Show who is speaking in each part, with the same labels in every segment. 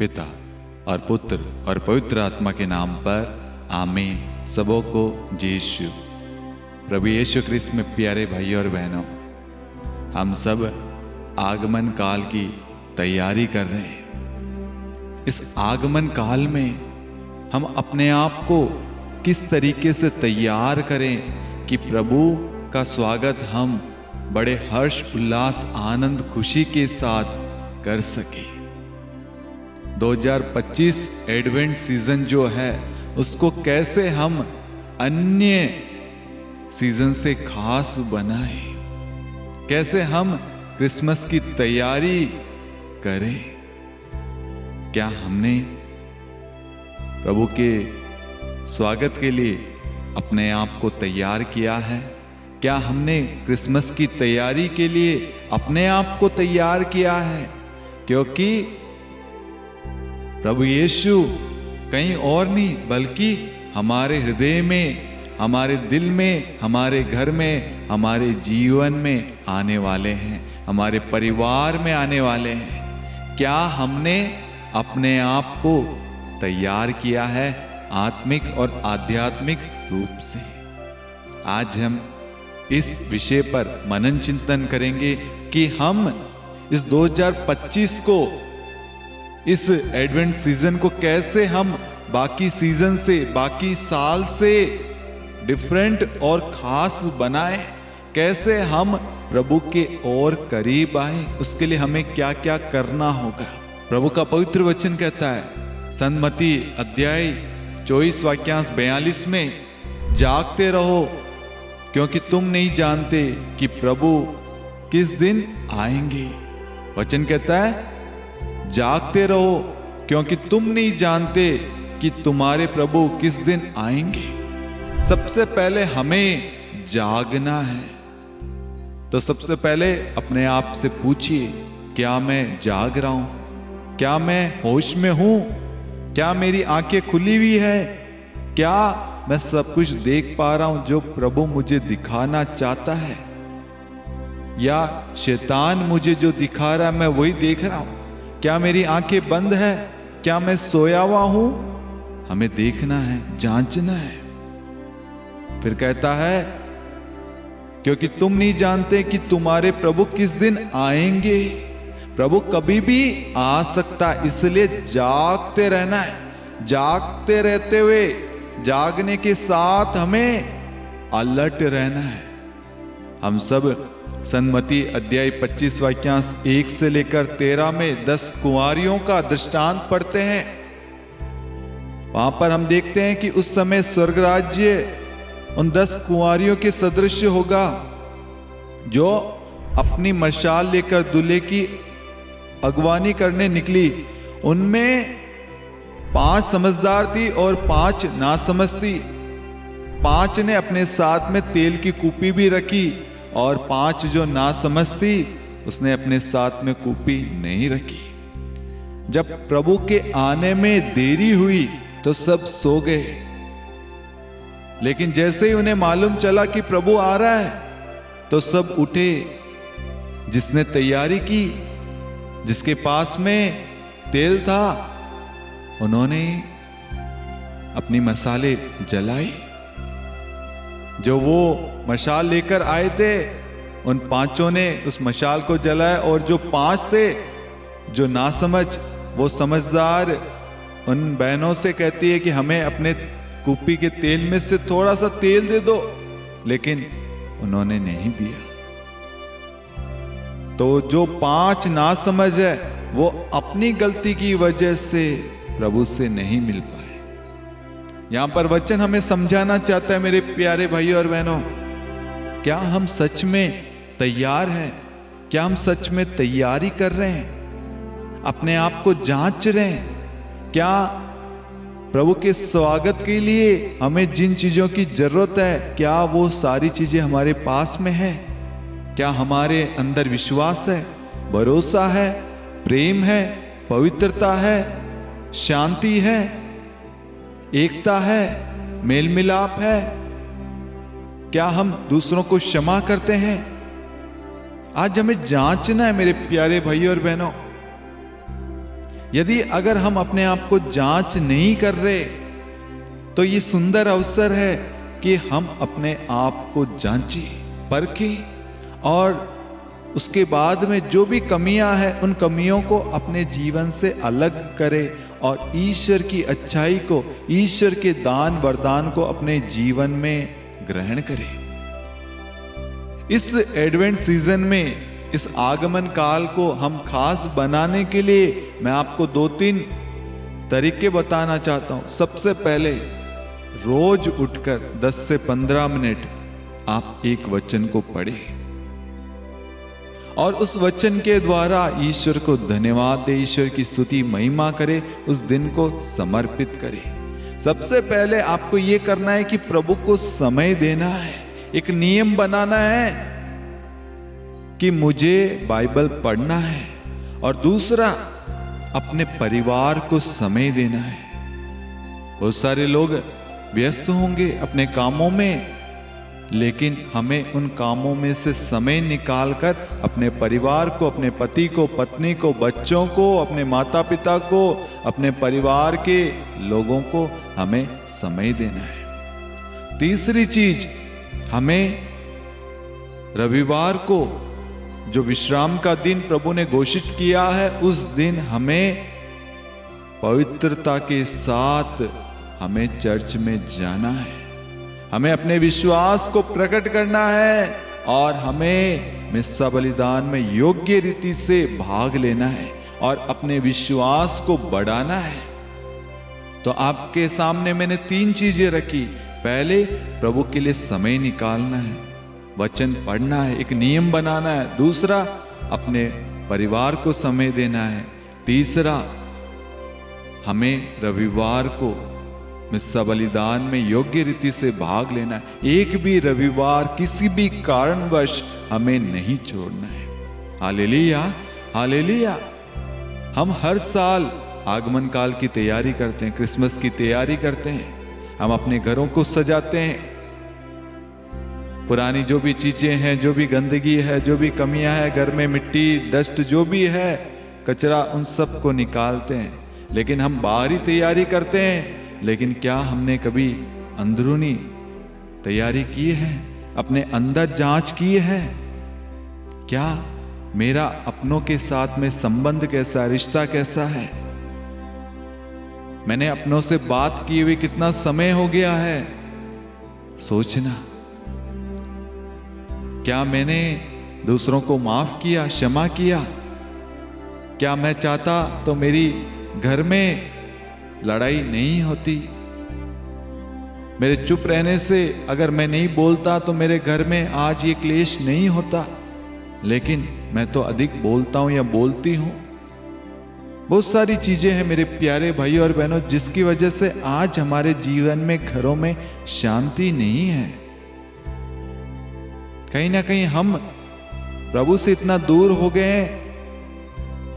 Speaker 1: पिता और पुत्र और पवित्र आत्मा के नाम पर आमीन। सबों को यीशु प्रभु यीशु क्रिस्त में प्यारे भाई और बहनों, हम सब आगमन काल की तैयारी कर रहे हैं। इस आगमन काल में हम अपने आप को किस तरीके से तैयार करें कि प्रभु का स्वागत हम बड़े हर्ष उल्लास आनंद खुशी के साथ कर सके। 2025 एडवेंट सीजन जो है उसको कैसे हम अन्य सीजन से खास बनाएं, कैसे हम क्रिसमस की तैयारी करें। क्या हमने प्रभु के स्वागत के लिए अपने आप को तैयार किया है? क्या हमने क्रिसमस की तैयारी के लिए अपने आप को तैयार किया है? क्योंकि प्रभु यीशु कहीं और नहीं बल्कि हमारे हृदय में, हमारे दिल में, हमारे घर में, हमारे जीवन में आने वाले हैं, हमारे परिवार में आने वाले हैं। क्या हमने अपने आप को तैयार किया है आत्मिक और आध्यात्मिक रूप से? आज हम इस विषय पर मनन चिंतन करेंगे कि हम इस 2025 को, इस एडवेंट सीजन को कैसे हम बाकी सीजन से, बाकी साल से डिफरेंट और खास बनाएं, कैसे हम प्रभु के और करीब आए, उसके लिए हमें क्या क्या करना होगा। प्रभु का पवित्र वचन कहता है संत मत्ती अध्याय 24 वाक्यांश 42 में, जागते रहो क्योंकि तुम नहीं जानते कि प्रभु किस दिन आएंगे। वचन कहता है जागते रहो क्योंकि तुम नहीं जानते कि तुम्हारे प्रभु किस दिन आएंगे। सबसे पहले हमें जागना है। तो सबसे पहले अपने आप से पूछिए, क्या मैं जाग रहा हूं? क्या मैं होश में हूं? क्या मेरी आंखें खुली हुई है? क्या मैं सब कुछ देख पा रहा हूं जो प्रभु मुझे दिखाना चाहता है? या शैतान मुझे जो दिखा रहा है मैं वही देख रहा हूं? क्या मेरी आंखें बंद है? क्या मैं सोया हुआ हूं? हमें देखना है, जांचना है। फिर कहता है क्योंकि तुम नहीं जानते कि तुम्हारे प्रभु किस दिन आएंगे। प्रभु कभी भी आ सकता है, इसलिए जागते रहना है। जागते रहते हुए, जागने के साथ हमें अलर्ट रहना है। हम सब संत मत्ती अध्याय 25 वाक्यांश 1 से लेकर 13 में 10 कुंवारियों का दृष्टांत पढ़ते हैं। वहां पर हम देखते हैं कि उस समय स्वर्ग राज्य उन 10 कुंवारियों के सदृश होगा जो अपनी मशाल लेकर दूल्हे की अगवानी करने निकली। उनमें 5 समझदार थी और 5 नासमझ थी। 5 ने अपने साथ में तेल की कूपी भी रखी और 5 जो नासमझ थी उसने अपने साथ में कूपी नहीं रखी। जब प्रभु के आने में देरी हुई तो सब सो गए, लेकिन जैसे ही उन्हें मालूम चला कि प्रभु आ रहा है तो सब उठे। जिसने तैयारी की, जिसके पास में तेल था, उन्होंने अपनी मसाले जलाई। जो वो मशाल लेकर आए थे उन 5 ने उस मशाल को जलाया, और जो 5 थे जो नासमझ, वो समझदार उन बहनों से कहती है कि हमें अपने कूपी के तेल में से थोड़ा सा तेल दे दो, लेकिन उन्होंने नहीं दिया। तो जो 5 नासमझ है वो अपनी गलती की वजह से प्रभु से नहीं मिल पाए। यहां पर वचन हमें समझाना चाहता है मेरे प्यारे भाई और बहनों, क्या हम सच में तैयार हैं? क्या हम सच में तैयारी कर रहे हैं? अपने आप को जांच रहे हैं? क्या प्रभु के स्वागत के लिए हमें जिन चीजों की जरूरत है, क्या वो सारी चीजें हमारे पास में है? क्या हमारे अंदर विश्वास है, भरोसा है, प्रेम है, पवित्रता है, शांति है, एकता है, मेल मिलाप है? क्या हम दूसरों को क्षमा करते हैं? आज हमें जांचना है मेरे प्यारे भाई और बहनों। यदि अगर हम अपने आप को जांच नहीं कर रहे, तो ये सुंदर अवसर है कि हम अपने आप को जांचें, परखें और उसके बाद में जो भी कमियां हैं उन कमियों को अपने जीवन से अलग करें और ईश्वर की अच्छाई को, ईश्वर के दान वरदान को अपने जीवन में ग्रहण करें। इस एडवेंट सीजन में, इस आगमन काल को हम खास बनाने के लिए मैं आपको 2-3 तरीके बताना चाहता हूं। सबसे पहले, रोज उठकर 10 से 15 मिनट आप एक वचन को पढ़ें और उस वचन के द्वारा ईश्वर को धन्यवाद दे, ईश्वर की स्तुति महिमा करे, उस दिन को समर्पित करे। सबसे पहले आपको यह करना है कि प्रभु को समय देना है, एक नियम बनाना है कि मुझे बाइबल पढ़ना है, और दूसरा अपने परिवार को समय देना है। बहुत सारे लोग व्यस्त होंगे अपने कामों में, लेकिन हमें उन कामों में से समय निकालकर अपने परिवार को, अपने पति को, पत्नी को, बच्चों को, अपने माता पिता को, अपने परिवार के लोगों को हमें समय देना है। तीसरी चीज, हमें रविवार को, जो विश्राम का दिन प्रभु ने घोषित किया है, उस दिन हमें पवित्रता के साथ हमें चर्च में जाना है। हमें अपने विश्वास को प्रकट करना है और हमें मिस्सा बलिदान में योग्य रीति से भाग लेना है और अपने विश्वास को बढ़ाना है। तो आपके सामने मैंने 3 चीजें रखी। पहले, प्रभु के लिए समय निकालना है, वचन पढ़ना है, एक नियम बनाना है। दूसरा, अपने परिवार को समय देना है। तीसरा, हमें रविवार को मिस्सा बलिदान में योग्य रीति से भाग लेना है। एक भी रविवार किसी भी कारणवश हमें नहीं छोड़ना है। Hallelujah, hallelujah. हम हर साल आगमन काल की तैयारी करते हैं, क्रिसमस की तैयारी करते हैं, हम अपने घरों को सजाते हैं, पुरानी जो भी चीजें हैं, जो भी गंदगी है, जो भी कमियां हैं घर में, मिट्टी, डस्ट जो भी है, कचरा, उन सब को निकालते हैं। लेकिन हम बाहरी तैयारी करते हैं, लेकिन क्या हमने कभी अंदरूनी तैयारी की है? अपने अंदर जांच की है? क्या मेरा अपनों के साथ में संबंध कैसा, रिश्ता कैसा है? मैंने अपनों से बात किए हुए कितना समय हो गया है? सोचना, क्या मैंने दूसरों को माफ किया, क्षमा किया? क्या मैं चाहता तो मेरी घर में लड़ाई नहीं होती? मेरे चुप रहने से, अगर मैं नहीं बोलता तो मेरे घर में आज ये क्लेश नहीं होता, लेकिन मैं तो अधिक बोलता हूं या बोलती हूं। बहुत सारी चीजें हैं मेरे प्यारे भाइयों और बहनों, जिसकी वजह से आज हमारे जीवन में, घरों में शांति नहीं है। कहीं ना कहीं हम प्रभु से इतना दूर हो गए हैं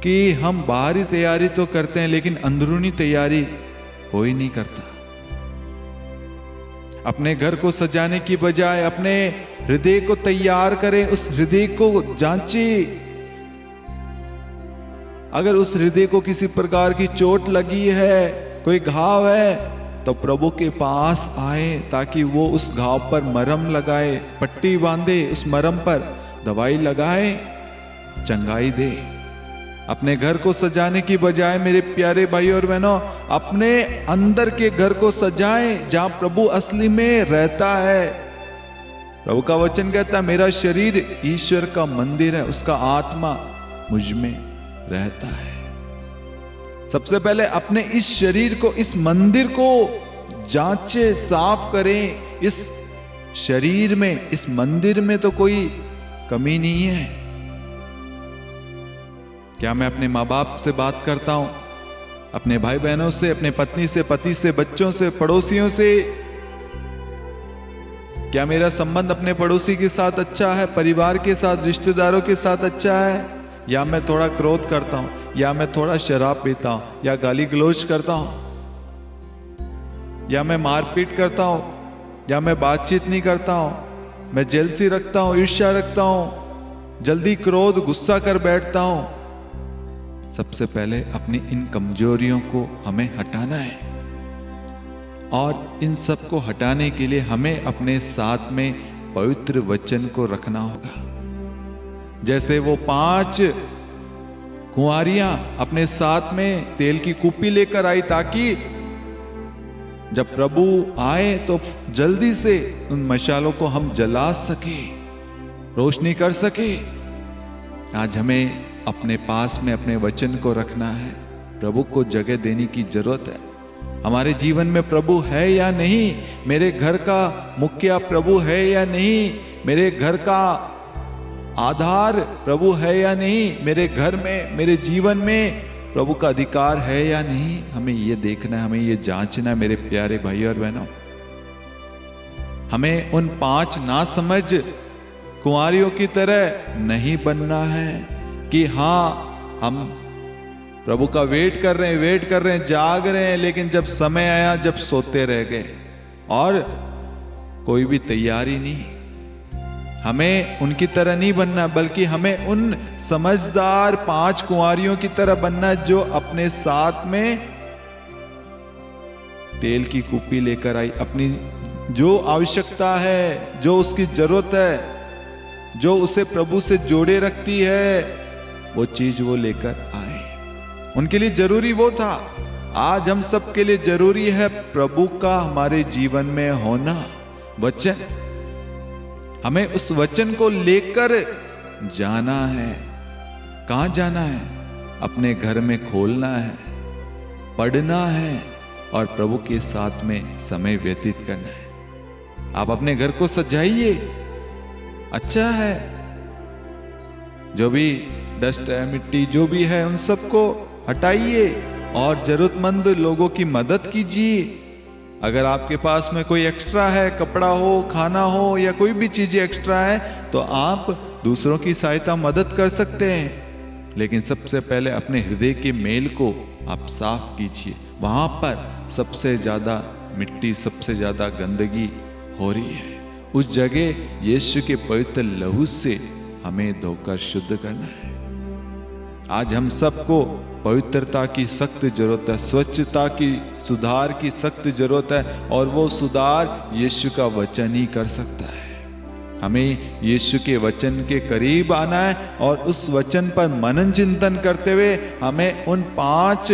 Speaker 1: कि हम बाहरी तैयारी तो करते हैं, लेकिन अंदरूनी तैयारी कोई नहीं करता। अपने घर को सजाने की बजाय अपने हृदय को तैयार करें, उस हृदय को जांचें। अगर उस हृदय को किसी प्रकार की चोट लगी है, कोई घाव है, तो प्रभु के पास आए ताकि वो उस घाव पर मरहम लगाए, पट्टी बांधे, उस मरहम पर दवाई लगाए, चंगाई दे। अपने घर को सजाने की बजाय मेरे प्यारे भाई और बहनों, अपने अंदर के घर को सजाएं जहां प्रभु असली में रहता है। प्रभु का वचन कहता है, मेरा शरीर ईश्वर का मंदिर है, उसका आत्मा मुझ में रहता है। सबसे पहले अपने इस शरीर को, इस मंदिर को जांचे, साफ करें। इस शरीर में, इस मंदिर में तो कोई कमी नहीं है। क्या मैं अपने माँ बाप से बात करता हूं, अपने भाई बहनों से, अपने पत्नी से, पति से, बच्चों से, पड़ोसियों से? क्या मेरा संबंध अपने पड़ोसी के साथ अच्छा है, परिवार के साथ, रिश्तेदारों के साथ अच्छा है? या मैं थोड़ा क्रोध करता हूं, या मैं थोड़ा शराब पीता हूं, या गाली गलौज करता हूं, या मैं मारपीट करता हूं, या मैं बातचीत नहीं करता हूं, मैं जेलसी रखता हूं, ईर्ष्या रखता हूं, जल्दी क्रोध, गुस्सा कर बैठता हूं? सबसे पहले अपनी इन कमजोरियों को हमें हटाना है, और इन सब को हटाने के लिए हमें अपने साथ में पवित्र वचन को रखना होगा। जैसे वो 5 कुंवारियां अपने साथ में तेल की कुप्पी लेकर आई, ताकि जब प्रभु आए तो जल्दी से उन मशालों को हम जला सके, रोशनी कर सके। आज हमें अपने पास में अपने वचन को रखना है, प्रभु को जगह देने की जरूरत है। हमारे जीवन में प्रभु है या नहीं, मेरे घर का मुखिया प्रभु है या नहीं, मेरे घर का आधार प्रभु है या नहीं, मेरे घर में, मेरे जीवन में प्रभु का अधिकार है या नहीं, हमें ये देखना है, हमें ये जांचना है। मेरे प्यारे भाई और बहनों, हमें उन 5 नासमझ कुंवारियों की तरह नहीं बनना है कि हाँ हम प्रभु का वेट कर रहे हैं, जाग रहे हैं, लेकिन जब समय आया जब सोते रह गए और कोई भी तैयारी नहीं। हमें उनकी तरह नहीं बनना, बल्कि हमें उन समझदार 5 कुंवारियों की तरह बनना जो अपने साथ में तेल की कुप्पी लेकर आई। अपनी जो आवश्यकता है, जो उसकी जरूरत है, जो उसे प्रभु से जोड़े रखती है, वो चीज वो लेकर आए। उनके लिए जरूरी वो था। आज हम सबके लिए जरूरी है प्रभु का हमारे जीवन में होना, वचन। हमें उस वचन को लेकर जाना है। कहां जाना है? अपने घर में खोलना है, पढ़ना है और प्रभु के साथ में समय व्यतीत करना है। आप अपने घर को सजाइए, अच्छा है। जो भी डस्ट है, मिट्टी जो भी है, उन सबको हटाइए और जरूरतमंद लोगों की मदद कीजिए। अगर आपके पास में कोई एक्स्ट्रा है, कपड़ा हो, खाना हो या कोई भी चीजें एक्स्ट्रा है, तो आप दूसरों की सहायता मदद कर सकते हैं। लेकिन सबसे पहले अपने हृदय के मेल को आप साफ कीजिए। वहां पर सबसे ज्यादा मिट्टी, सबसे ज्यादा गंदगी हो रही है। उस जगह यीशु के पवित्र लहू से हमें धोकर शुद्ध करना है। आज हम सबको पवित्रता की सख्त जरूरत है, स्वच्छता की, सुधार की सख्त जरूरत है, और वो सुधार यीशु का वचन ही कर सकता है। हमें यीशु के वचन के करीब आना है और उस वचन पर मनन चिंतन करते हुए हमें उन 5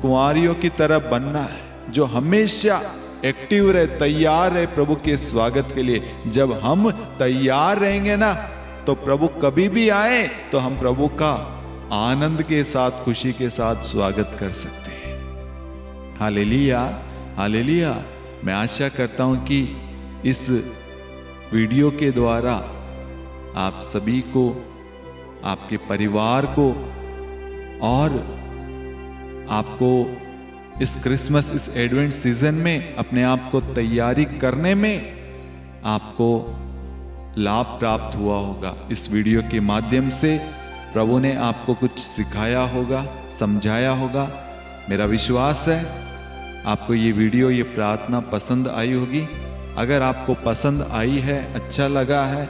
Speaker 1: कुंवारियों की तरह बनना है जो हमेशा एक्टिव रहे, तैयार रहे प्रभु के स्वागत के लिए। जब हम तैयार रहेंगे ना, तो प्रभु कभी भी आए तो हम प्रभु का आनंद के साथ, खुशी के साथ स्वागत कर सकते हैं। Hallelujah, hallelujah. मैं आशा करता हूं कि इस वीडियो के द्वारा आप सभी को, आपके परिवार को और आपको इस क्रिसमस, इस एडवेंट सीजन में अपने आप को तैयारी करने में आपको लाभ प्राप्त हुआ होगा। इस वीडियो के माध्यम से प्रभु ने आपको कुछ सिखाया होगा, समझाया होगा। मेरा विश्वास है आपको ये वीडियो, ये प्रार्थना पसंद आई होगी। अगर आपको पसंद आई है, अच्छा लगा है,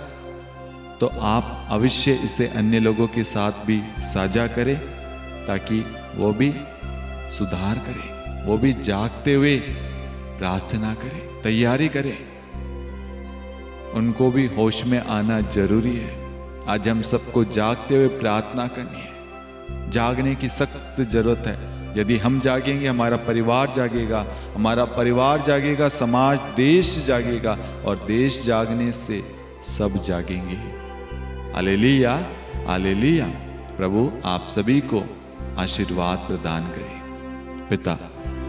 Speaker 1: तो आप अवश्य इसे अन्य लोगों के साथ भी साझा करें, ताकि वो भी सुधार करें, वो भी जागते हुए प्रार्थना करें, तैयारी करें। उनको भी होश में आना जरूरी है। आज हम सबको जागते हुए प्रार्थना करनी है। जागने की सख्त जरूरत है। यदि हम जागेंगे, हमारा परिवार जागेगा, हमारा परिवार जागेगा, समाज, देश जागेगा, और देश जागने से सब जागेंगे। Hallelujah, hallelujah. प्रभु आप सभी को आशीर्वाद प्रदान करे, पिता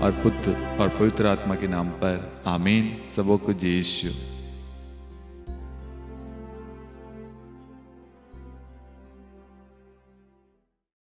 Speaker 1: और पुत्र और पवित्र आत्मा के नाम पर, आमीन। सबों को जय यीशु।